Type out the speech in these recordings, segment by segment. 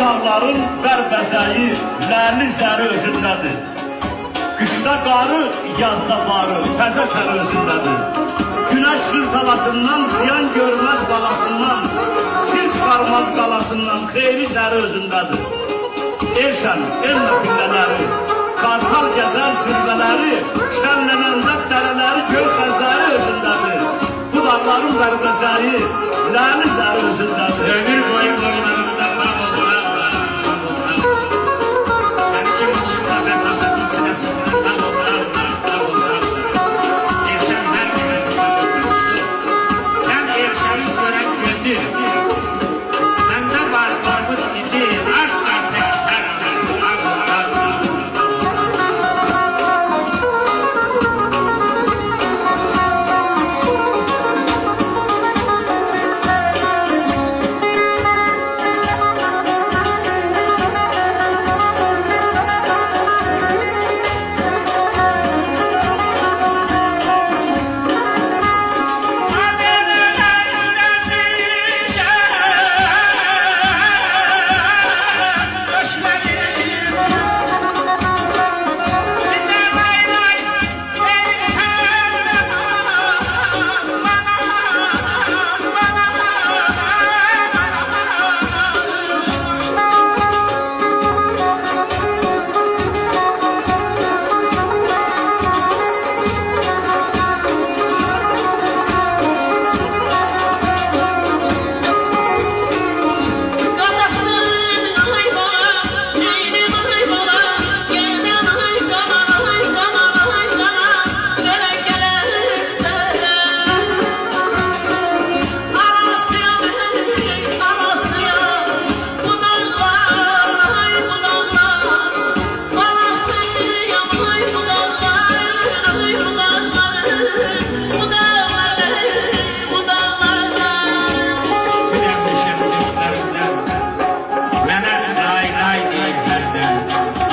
dağların bərbəzəyi, ləli zəri özündədir. Qışda qarı, yazda barı, təzə təri özündədir. Günəş sültalasından, ziyan görməz balasından, sir çıxarmaz qalasından, xeyri zəri özündədir. Elşən, elmə pillələri, qartal gəzər zirvələri, şənlənəndə dərələri, göz xəzləri özündədir. Bu dağların bərbəzəyi, ləli zəri özündədir. Ömür boyu boylarımda bağlılar. Ben kim olursa ben nasıl sinəsindən bağlılar. Erşən hər günə tutmuşdu. Sən Erşəni görən gözü. Məndə var varmız izi. Aşk artık hər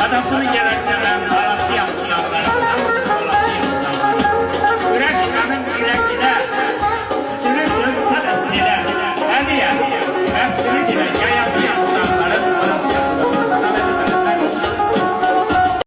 adasını gelen